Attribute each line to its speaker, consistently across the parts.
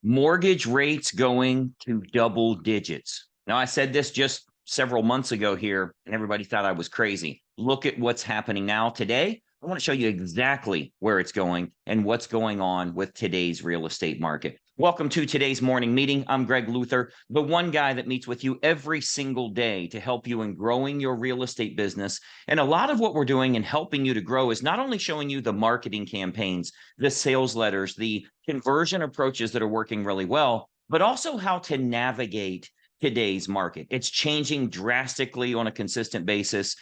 Speaker 1: Mortgage rates going to double digits. Now, I said this just several months ago here, and everybody thought I was crazy. Look at what's happening now. Today, I want to show you exactly where it's going and what's going on with today's real estate market. Welcome to today's morning meeting. I'm Greg Luther, the one guy that meets with you every single day to help you in growing your real estate business. And a lot of what we're doing in helping you to grow is not only showing you the marketing campaigns, the sales letters, the conversion approaches that are working really well, but also how to navigate today's market. It's changing drastically on a consistent basis.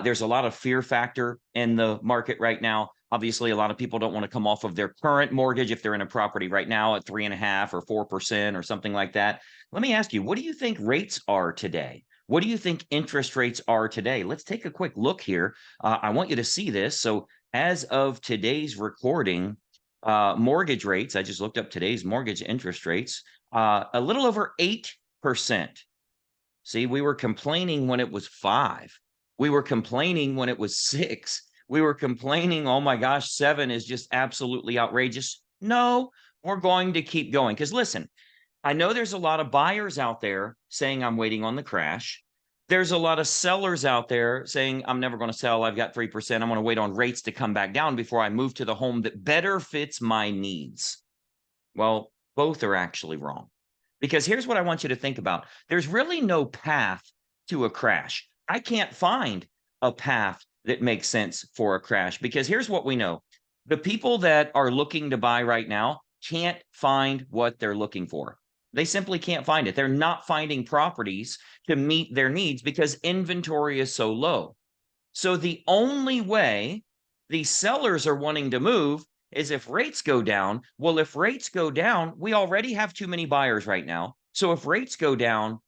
Speaker 1: There's a lot of fear factor in the market right now. Obviously, a lot of people don't want to come off of their current mortgage if they're in a property right now at 3.5% or 4% or something like that. Let me ask you, what do you think rates are today? What do you think interest rates are today? Let's take a quick look here. I want you to see this. So as of today's recording, mortgage rates, I just looked up today's mortgage interest rates, a little over 8%. See, we were complaining when it was 5. We were complaining when it was 6. We were complaining, oh my gosh, 7 is just absolutely outrageous. No, we're going to keep going. Because listen, I know there's a lot of buyers out there saying I'm waiting on the crash. There's a lot of sellers out there saying I'm never going to sell. I've got 3%. I'm going to wait on rates to come back down before I move to the home that better fits my needs. Well, both are actually wrong. Because here's what I want you to think about. There's really no path to a crash. I can't find a path that makes sense for a crash because here's what we know. The people that are looking to buy right now can't find what they're looking for. They simply can't find it. They're not finding properties to meet their needs because inventory is so low. So the only way the sellers are wanting to move is if rates go down. Well, if rates go down, we already have too many buyers right now. So if rates go down,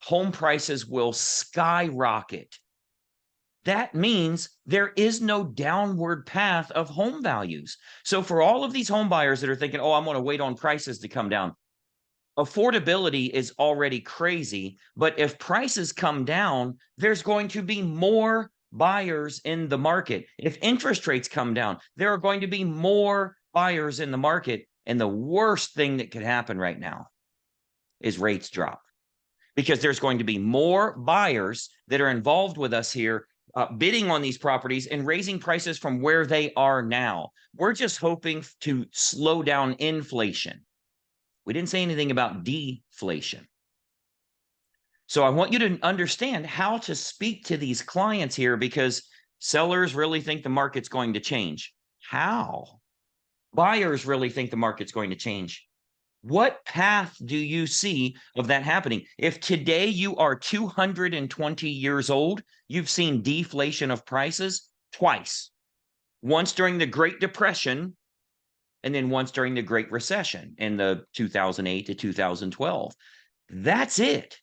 Speaker 1: home prices will skyrocket. That means there is no downward path of home values. So for all of these home buyers that are thinking, oh, I'm going to wait on prices to come down, affordability is already crazy. But if prices come down, there's going to be more buyers in the market. If interest rates come down, there are going to be more buyers in the market. And the worst thing that could happen right now is rates drop because there's going to be more buyers that are involved with us here bidding on these properties and raising prices from where they are now. We're just hoping to slow down inflation. We didn't say anything about deflation. So I want you to understand how to speak to these clients here because sellers really think the market's going to change. How? Buyers really think the market's going to change. What path do you see of that happening? If today you are 220 years old, you've seen deflation of prices twice. Once during the Great Depression, and then once during the Great Recession in the 2008 to 2012. That's it.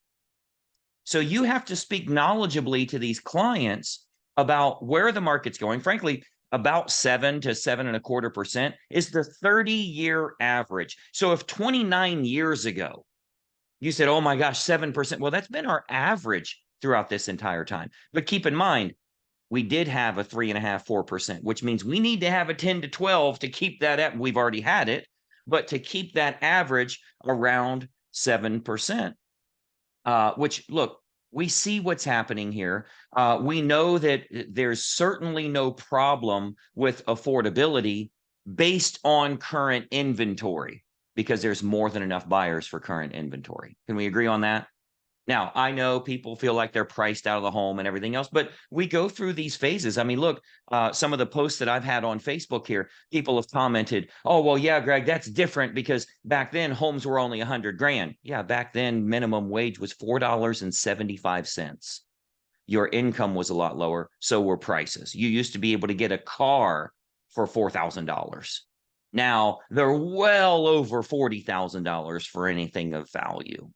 Speaker 1: So you have to speak knowledgeably to these clients about where the market's going. Frankly, about 7 to 7.25% is the 30-year average. So if 29 years ago, you said, oh my gosh, 7%, well, that's been our average throughout this entire time. But keep in mind, we did have a 3.5%, 4%, which means we need to have a 10 to 12 to keep that at, we've already had it, but to keep that average around 7%, which look, we see what's happening here. We know that there's certainly no problem with affordability based on current inventory because there's more than enough buyers for current inventory. Can we agree on that? Now, I know people feel like they're priced out of the home and everything else, but we go through these phases. I mean, look, some of the posts that I've had on Facebook here, people have commented, oh, well, yeah, Greg, that's different because back then homes were only 100 grand. Yeah, back then minimum wage was $4.75. Your income was a lot lower, so were prices. You used to be able to get a car for $4,000. Now they're well over $40,000 for anything of value.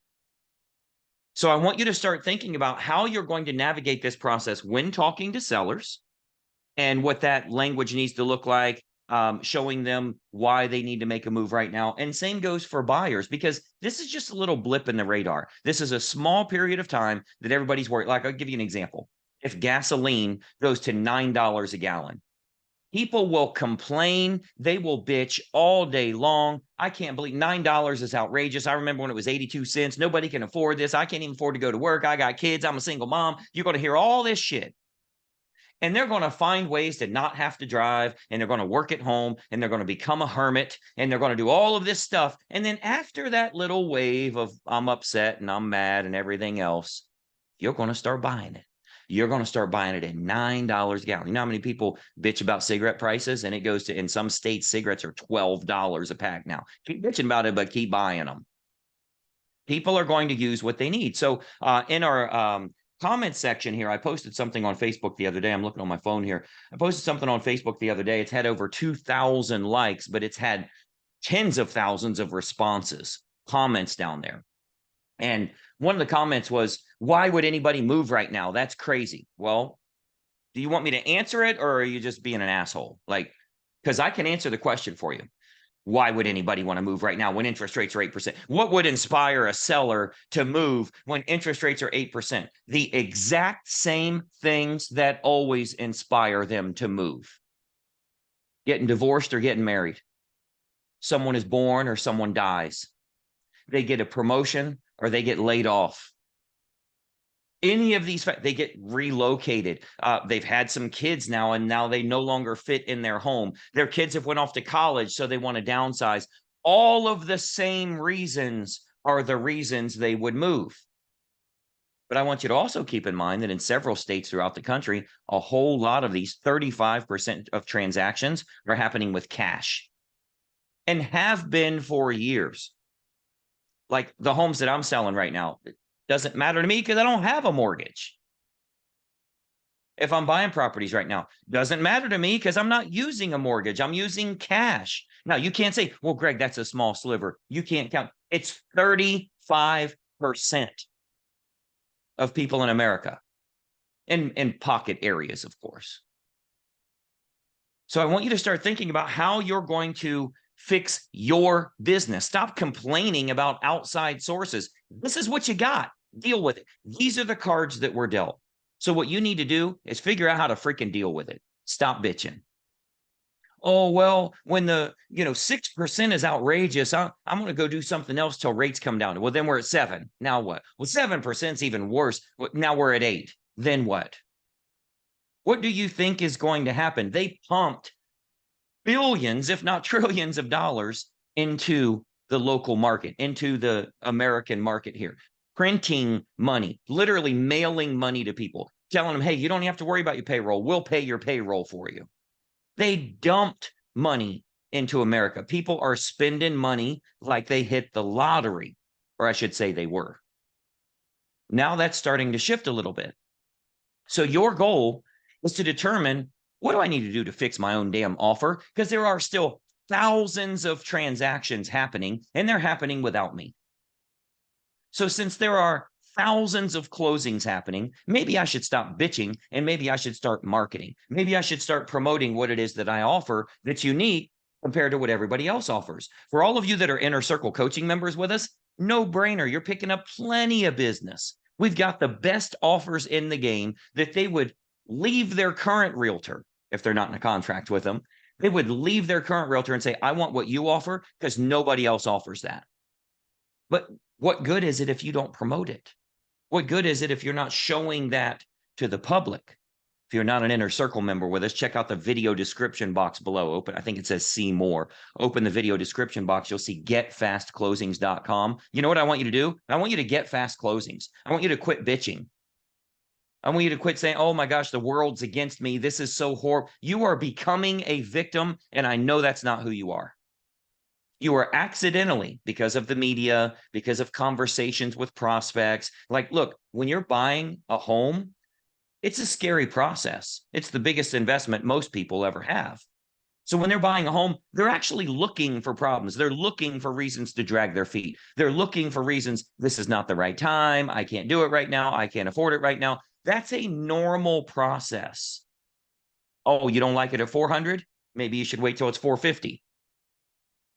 Speaker 1: So I want you to start thinking about how you're going to navigate this process when talking to sellers and what that language needs to look like, showing them why they need to make a move right now. And same goes for buyers, because this is just a little blip in the radar. This is a small period of time that everybody's worried. Like, I'll give you an example. If gasoline goes to $9 a gallon, People will complain. They will bitch all day long. I can't believe $9 is outrageous. I remember when it was 82 cents. Nobody can afford this. I can't even afford to go to work. I got kids. I'm a single mom. You're going to hear all this shit. And they're going to find ways to not have to drive, and they're going to work at home, and they're going to become a hermit, and they're going to do all of this stuff. And then after that little wave of I'm upset and I'm mad and everything else, you're going to start buying it. You're going to start buying it at $9 a gallon. You know how many people bitch about cigarette prices? And it goes to, in some states, cigarettes are $12 a pack now. Keep bitching about it, but keep buying them. People are going to use what they need. So in our comment section here, I posted something on Facebook the other day. I'm looking on my phone here. I posted something on Facebook the other day. It's had over 2,000 likes, but it's had tens of thousands of responses, comments down there. And one of the comments was, why would anybody move right now? That's crazy. Well, do you want me to answer it, or are you just being an asshole? Like, because I can answer the question for you. Why would anybody want to move right now when interest rates are 8%? What would inspire a seller to move when interest rates are 8%? The exact same things that always inspire them to move. Getting divorced or getting married. Someone is born or someone dies. They get a promotion or they get laid off. Any of these, they get relocated. They've had some kids now, and now they no longer fit in their home. Their kids have went off to college, so they want to downsize. All of the same reasons are the reasons they would move. But I want you to also keep in mind that in several states throughout the country, a whole lot of these 35% of transactions are happening with cash and have been for years. Like the homes that I'm selling right now, it doesn't matter to me because I don't have a mortgage. If I'm buying properties right now, doesn't matter to me because I'm not using a mortgage. I'm using cash. Now, you can't say, well, Greg, that's a small sliver. You can't count. It's 35% of people in America, in pocket areas, of course. So I want you to start thinking about how you're going to fix your business. Stop complaining about outside sources. This is what you got. Deal with it. These are the cards that were dealt. So what you need to do is figure out how to freaking deal with it. Stop bitching. Oh, well, when the 6% is outrageous, I'm going to go do something else till rates come down. Well, then we're at 7. Now what? Well, 7% is even worse. Now we're at 8. Then what? What do you think is going to happen? They pumped billions, if not trillions of dollars into the local market, into the American market here, printing money, literally mailing money to people, telling them, hey, you don't have to worry about your payroll. We'll pay your payroll for you. They dumped money into America. People are spending money like they hit the lottery, or I should say they were. Now that's starting to shift a little bit. So your goal is to determine, what do I need to do to fix my own damn offer? Because there are still thousands of transactions happening, and they're happening without me. So since there are thousands of closings happening, maybe I should stop bitching, and maybe I should start marketing. Maybe I should start promoting what it is that I offer that's unique compared to what everybody else offers. For all of you that are Inner Circle coaching members with us, no brainer. You're picking up plenty of business. We've got the best offers in the game that they would leave their current realtor, if they're not in a contract with them, they would leave their current realtor and say, I want what you offer because nobody else offers that. But what good is it if you don't promote it? What good is it if you're not showing that to the public? If you're not an Inner Circle member with us, check out the video description box below. I think it says see more. Open the video description box. You'll see getfastclosings.com. You know what I want you to do? I want you to get fast closings. I want you to quit bitching. I want you to quit saying, oh my gosh, the world's against me. This is so horrible. You are becoming a victim, and I know that's not who you are. You are accidentally, because of the media, because of conversations with prospects. Like, look, when you're buying a home, it's a scary process. It's the biggest investment most people ever have. So when they're buying a home, they're actually looking for problems. They're looking for reasons to drag their feet. They're looking for reasons, this is not the right time. I can't do it right now. I can't afford it right now. That's a normal process. Oh, you don't like it at 400? Maybe you should wait till it's 450.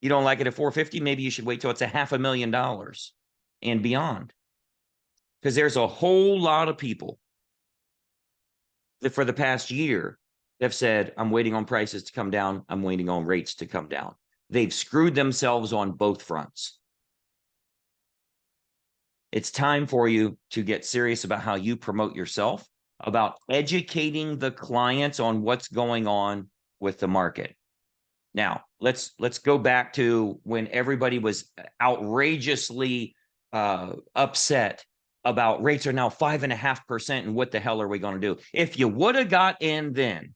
Speaker 1: You don't like it at 450? Maybe you should wait till it's $500,000 and beyond. Because there's a whole lot of people that for the past year They've said, I'm waiting on prices to come down. I'm waiting on rates to come down. They've screwed themselves on both fronts. It's time for you to get serious about how you promote yourself, about educating the clients on what's going on with the market. Now, let's go back to when everybody was outrageously upset about rates are now 5.5%, and what the hell are we going to do? If you would have got in then,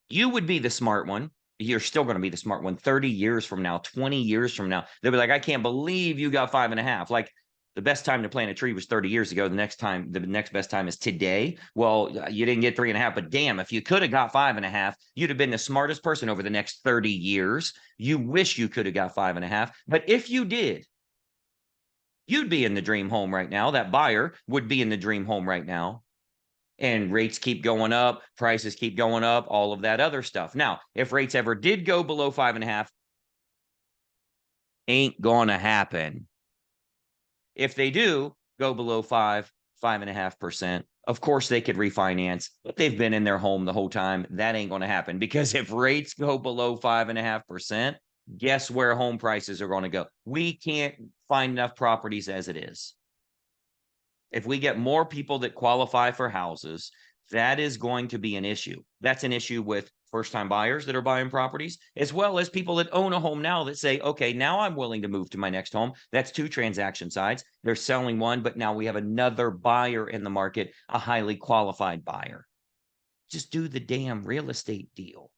Speaker 1: you would be the smart one. You're still going to be the smart one 30 years from now, 20 years from now. They'll be like, I can't believe you got 5.5. Like, the best time to plant a tree was 30 years ago. The next best time is today. Well, you didn't get 3.5, but damn, if you could have got 5.5, you'd have been the smartest person over the next 30 years. You wish you could have got 5.5. But if you did, you'd be in the dream home right now. That buyer would be in the dream home right now. And rates keep going up, prices keep going up, all of that other stuff. Now, if rates ever did go below 5.5, ain't gonna happen. If they do go below 5.5%, of course they could refinance, but they've been in their home the whole time. That ain't gonna happen, because if rates go below 5.5%, guess where home prices are going to go? We can't find enough properties as it is. If we get more people that qualify for houses, that is going to be an issue. That's an issue with first-time buyers that are buying properties, as well as people that own a home now that say, okay, now I'm willing to move to my next home. That's two transaction sides. They're selling one, but now we have another buyer in the market, a highly qualified buyer. Just do the damn real estate deal.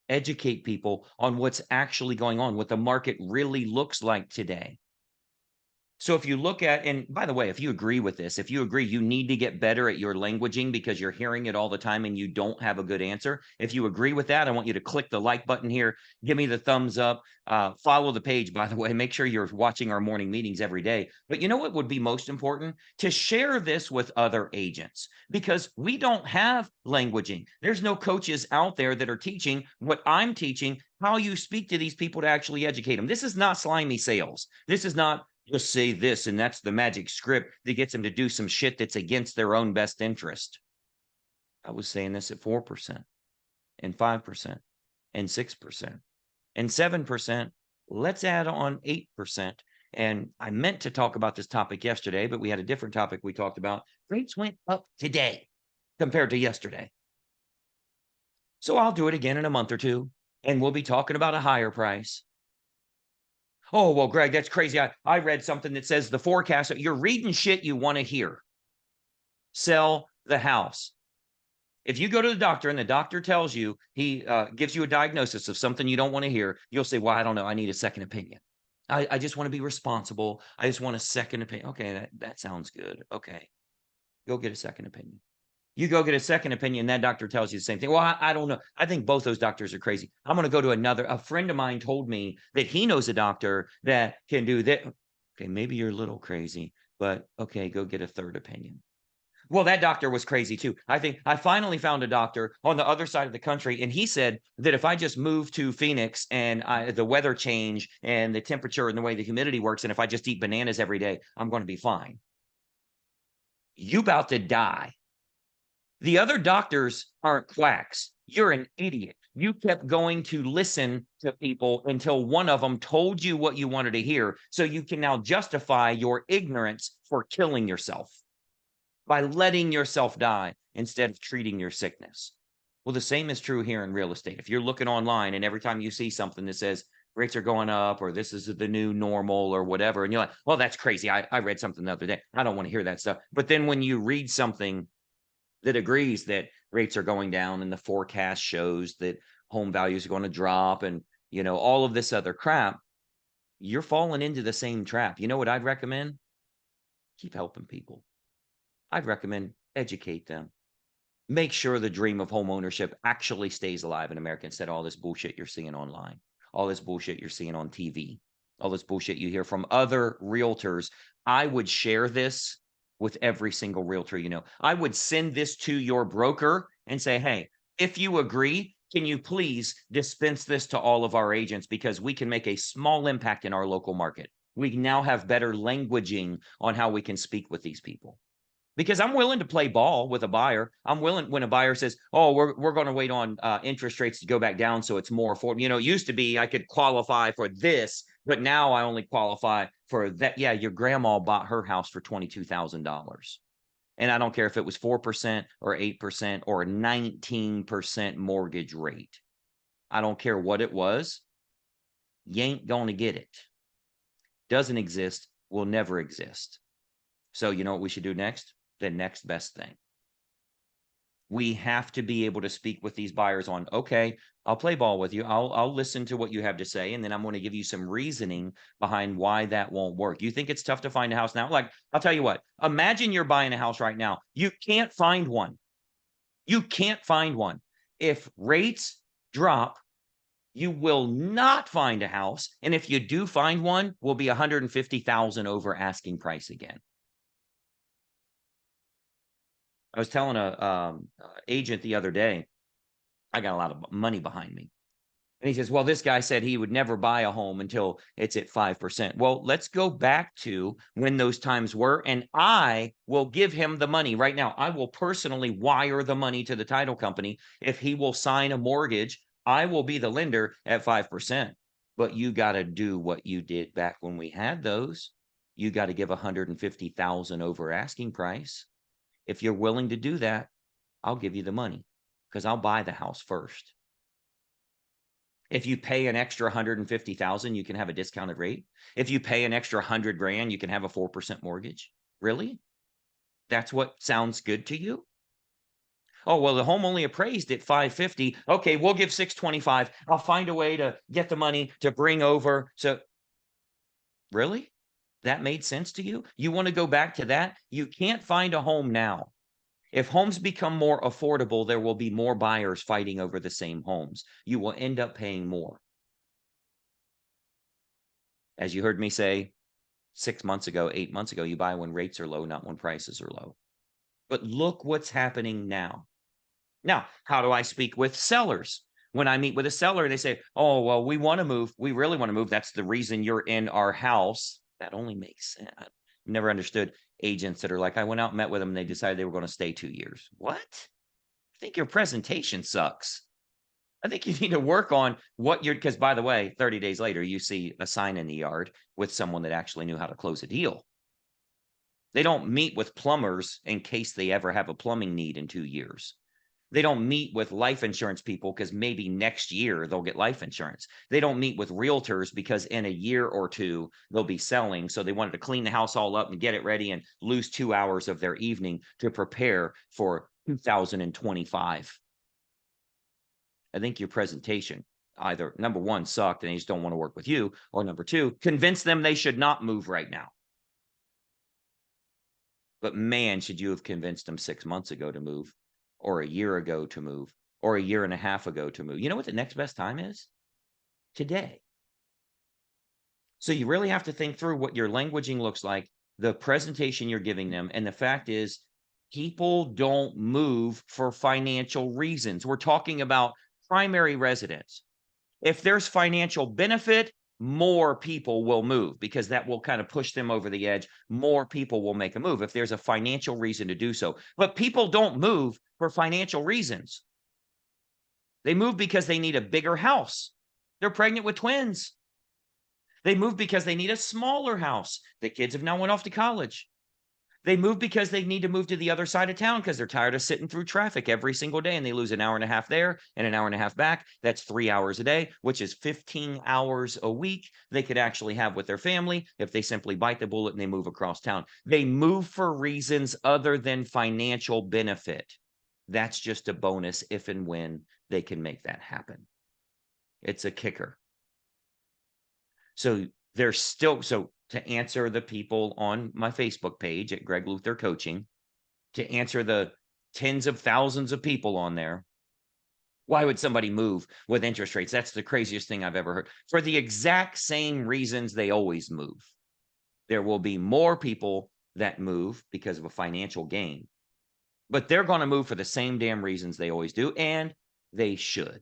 Speaker 1: Educate people on what's actually going on, what the market really looks like today. So if you look at, and by the way, if you agree with this, if you agree you need to get better at your languaging because you're hearing it all the time and you don't have a good answer, if you agree with that, I want you to click the like button here, give me the thumbs up, follow the page, by the way, make sure you're watching our morning meetings every day. But you know what would be most important? To share this with other agents, because we don't have languaging. There's no coaches out there that are teaching what I'm teaching, how you speak to these people to actually educate them. This is not slimy sales. This is not just say this, and that's the magic script that gets them to do some shit that's against their own best interest. I was saying this at 4% and 5% and 6% and 7%. Let's add on 8%. And I meant to talk about this topic yesterday, but we had a different topic we talked about. Rates went up today compared to yesterday. So I'll do it again in a month or two, and we'll be talking about a higher price. Oh, well, Greg, that's crazy. I read something that says the forecast. You're reading shit you want to hear. Sell the house. If you go to the doctor and the doctor tells you, he gives you a diagnosis of something you don't want to hear, you'll say, well, I don't know. I need a second opinion. I just want to be responsible. I just want a second opinion. Okay, that sounds good. Okay, go get a second opinion. You go get a second opinion, that doctor tells you the same thing. Well, I don't know. I think both those doctors are crazy. I'm going to go to another. A friend of mine told me that he knows a doctor that can do that. Okay, maybe you're a little crazy, but okay, go get a third opinion. Well, that doctor was crazy too. I think I finally found a doctor on the other side of the country, and he said that if I just move to Phoenix and the weather change and the temperature and the way the humidity works, and if I just eat bananas every day, I'm going to be fine. You about to die. The other doctors aren't quacks. You're an idiot. You kept going to listen to people until one of them told you what you wanted to hear. So you can now justify your ignorance for killing yourself by letting yourself die instead of treating your sickness. Well, the same is true here in real estate. If you're looking online and every time you see something that says rates are going up or this is the new normal or whatever, and you're like, well, that's crazy. I read something the other day. I don't want to hear that stuff. But then when you read something that agrees that rates are going down and the forecast shows that home values are going to drop and, you know, all of this other crap, you're falling into the same trap. You know what I'd recommend? Keep helping people. I'd recommend educate them. Make sure the dream of home ownership actually stays alive in America instead of all this bullshit you're seeing online, all this bullshit you're seeing on TV, all this bullshit you hear from other realtors. I would share this with every single realtor you know. I would send this to your broker and say, hey, if you agree, can you please dispense this to all of our agents, because we can make a small impact in our local market. We now have better languaging on how we can speak with these people. because I'm willing to play ball with a buyer. I'm willing when a buyer says, "Oh, we're going to wait on interest rates to go back down, so it's more affordable." You know, it used to be I could qualify for this, but now I only qualify for that. Yeah, your grandma bought her house for $22,000, and I don't care if it was 4% or 8% or a 19% mortgage rate. I don't care what it was. You ain't going to get it. Doesn't exist. Will never exist. So you know what we should do next? The next best thing. We have to be able to speak with these buyers on, okay, I'll play ball with you. I'll listen to what you have to say, and then I'm going to give you some reasoning behind why that won't work. You think it's tough to find a house now? Like, I'll tell you what, imagine you're buying a house right now. You can't find one. You can't find one. If rates drop, you will not find a house. And if you do find one, will be 150,000 over asking price again. I was telling a agent the other day, I got a lot of money behind me. And he says, well, this guy said he would never buy a home until it's at 5%. Well, let's go back to when those times were, and I will give him the money right now. I will personally wire the money to the title company. If he will sign a mortgage, I will be the lender at 5%. But you got to do what you did back when we had those. You got to give 150,000 over asking price. If you're willing to do that, I'll give you the money because I'll buy the house first. If you pay an extra 150,000, you can have a discounted rate. If you pay an extra 100 grand, you can have a 4% mortgage. Really? That's what sounds good to you? Oh, well, the home only appraised at 550. Okay, we'll give 625. I'll find a way to get the money to bring over. So really? That made sense to you? You want to go back to that? You can't find a home now. If homes become more affordable, there will be more buyers fighting over the same homes. You will end up paying more. As you heard me say 6 months ago, 8 months ago, you buy when rates are low, not when prices are low. But look what's happening now. Now, how do I speak with sellers? When I meet with a seller, they say, oh, well, we want to move. We really want to move. That's the reason you're in our house. That only makes sense. I've never understood agents that are like, I went out and met with them and they decided they were going to stay 2 years. What? I think your presentation sucks. I think you need to work on what you're, because by the way, 30 days later, you see a sign in the yard with someone that actually knew how to close a deal. They don't meet with plumbers in case they ever have a plumbing need in 2 years. They don't meet with life insurance people because maybe next year they'll get life insurance. They don't meet with realtors because in a year or two they'll be selling. So they wanted to clean the house all up and get it ready and lose 2 hours of their evening to prepare for 2025. I think your presentation either number one sucked and they just don't want to work with you, or number two, convince them they should not move right now. But man, should you have convinced them 6 months ago to move, or a year ago to move, or a year and a half ago to move. You know what the next best time is? Today. So you really have to think through what your languaging looks like, the presentation you're giving them, and the fact is people don't move for financial reasons. We're talking about primary residence. If there's financial benefit, more people will move because that will kind of push them over the edge. More people will make a move if there's a financial reason to do so. But people don't move for financial reasons. They move because they need a bigger house. They're pregnant with twins. They move because they need a smaller house. The kids have now went off to college. They move because they need to move to the other side of town because they're tired of sitting through traffic every single day and they lose an hour and a half there and an hour and a half back. That's 3 hours a day, which is 15 hours a week they could actually have with their family if they simply bite the bullet and they move across town. They move for reasons other than financial benefit. That's just a bonus if and when they can make that happen. It's a kicker. So there's still, so to answer the people on my Facebook page at Greg Luther Coaching, to answer the tens of thousands of people on there, why would somebody move with interest rates? That's the craziest thing I've ever heard. For the exact same reasons they always move. There will be more people that move because of a financial gain, but they're going to move for the same damn reasons they always do, and they should.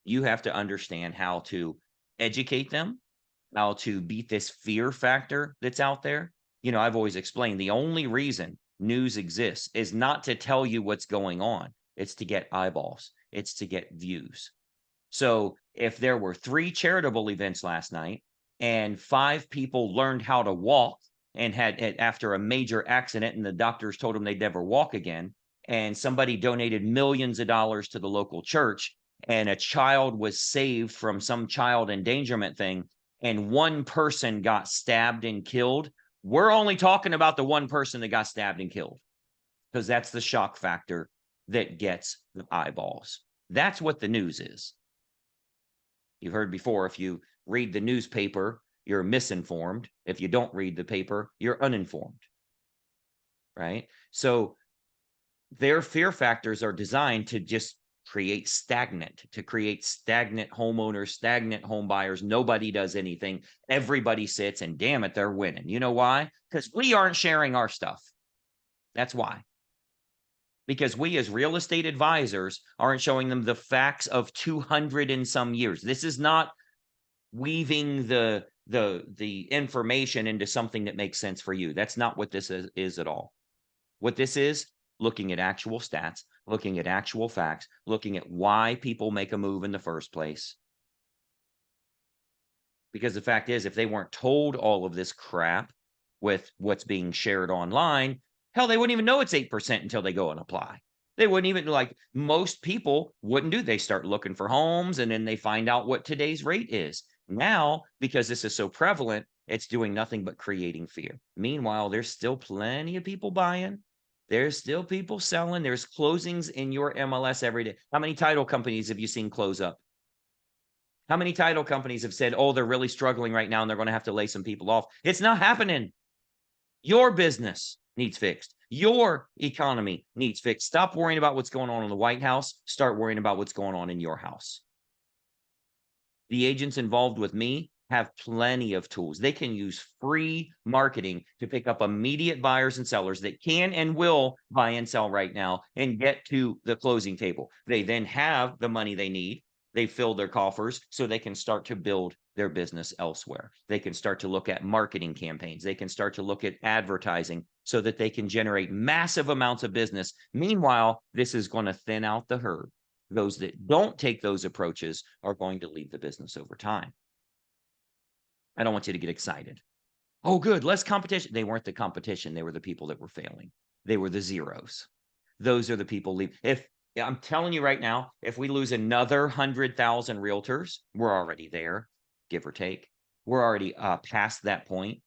Speaker 1: You have to understand how to educate them, how to beat this fear factor that's out there. I've always explained the only reason news exists is not to tell you what's going on. It's to get eyeballs. It's to get views. So if there were 3 charitable events last night and 5 people learned how to walk and had after a major accident and the doctors told them they'd never walk again, and somebody donated millions of dollars to the local church and a child was saved from some child endangerment thing and one person got stabbed and killed, we're only talking about the one person that got stabbed and killed because that's the shock factor that gets the eyeballs. That's what the news is. You've heard before, if you read the newspaper, you're misinformed. If you don't read the paper, you're uninformed, right? So their fear factors are designed to just create stagnant homeowners, stagnant home buyers. Nobody does anything. Everybody sits and damn it, they're winning. You know why? Because we aren't sharing our stuff. That's why. Because we as real estate advisors aren't showing them the facts of 200 and some years. This is not weaving the information into something that makes sense for you. That's not what this is at all. What this is, looking at actual stats, looking at actual facts, looking at why people make a move in the first place. Because the fact is, if they weren't told all of this crap with what's being shared online, hell, they wouldn't even know it's 8% until they go and apply. They wouldn't even, like, most people wouldn't do. They start looking for homes and then they find out what today's rate is. Now, because this is so prevalent, it's doing nothing but creating fear. Meanwhile, there's still plenty of people buying. There's still people selling. There's closings in your MLS every day. How many title companies have you seen close up? How many title companies have said, oh, they're really struggling right now and they're going to have to lay some people off? It's not happening. Your business needs fixed. Your economy needs fixed. Stop worrying about what's going on in the White House. Start worrying about what's going on in your house. The agents involved with me have plenty of tools. They can use free marketing to pick up immediate buyers and sellers that can and will buy and sell right now and get to the closing table. They then have the money they need. They fill their coffers so they can start to build their business elsewhere. They can start to look at marketing campaigns. They can start to look at advertising so that they can generate massive amounts of business. Meanwhile, this is going to thin out the herd. Those that don't take those approaches are going to leave the business over time. I don't want you to get excited. Oh, good, less competition. They weren't the competition. They were the people that were failing. They were the zeros. Those are the people leave. I'm telling you right now, if we lose another 100,000 realtors, we're already there, give or take. We're already past that point.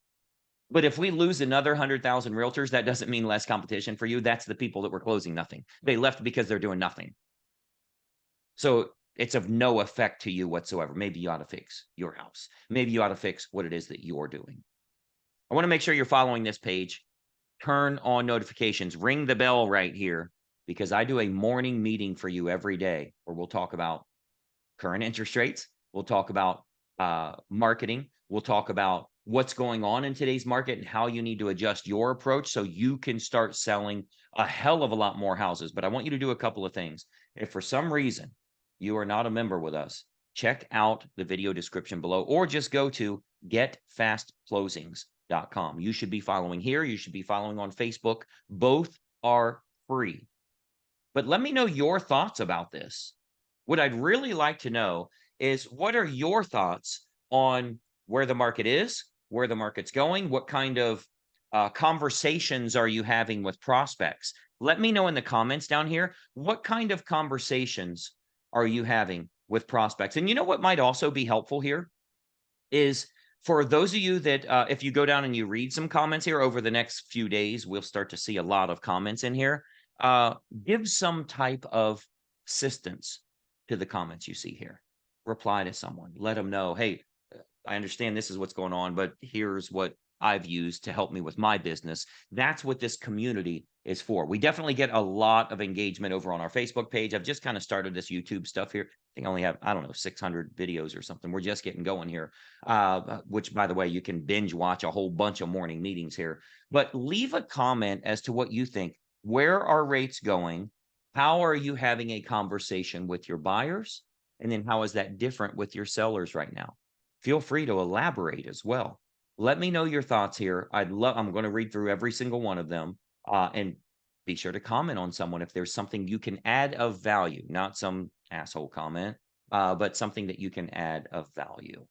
Speaker 1: But if we lose another 100,000 realtors, that doesn't mean less competition for you. That's the people that were closing nothing. They left because they're doing nothing. So it's of no effect to you whatsoever. Maybe you ought to fix your house. Maybe you ought to fix what it is that you're doing. I want to make sure you're following this page. Turn on notifications. Ring the bell right here because I do a morning meeting for you every day where we'll talk about current interest rates. We'll talk about marketing. We'll talk about what's going on in today's market and how you need to adjust your approach so you can start selling a hell of a lot more houses. But I want you to do a couple of things. If for some reason you are not a member with us, check out the video description below or just go to getfastclosings.com. You should be following here. You should be following on Facebook. Both are free. But let me know your thoughts about this. What I'd really like to know is what are your thoughts on where the market is, where the market's going, what kind of conversations are you having with prospects? Let me know in the comments down here, what kind of conversations are you having with prospects? And you know what might also be helpful here is for those of you that if you go down and you read some comments here over the next few days, we'll start to see a lot of comments in here. Give some type of assistance to the comments you see here. Reply to someone. Let them know, hey, I understand this is what's going on, but here's what I've used to help me with my business. That's what this community is for. We definitely get a lot of engagement over on our Facebook page. I've just kind of started this YouTube stuff here. I think I only have, 600 videos or something. We're just getting going here, which, by the way, you can binge watch a whole bunch of morning meetings here. But leave a comment as to what you think. Where are rates going? How are you having a conversation with your buyers? And then how is that different with your sellers right now? Feel free to elaborate as well. Let me know your thoughts here. I'm going to read through every single one of them. And be sure to comment on someone if there's something you can add of value, not some asshole comment, but something that you can add of value.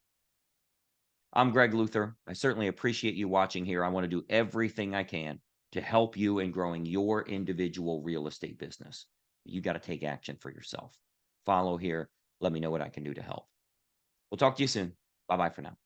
Speaker 1: I'm Greg Luther. I certainly appreciate you watching here. I want to do everything I can to help you in growing your individual real estate business. You got to take action for yourself. Follow here. Let me know what I can do to help. We'll talk to you soon. Bye bye for now.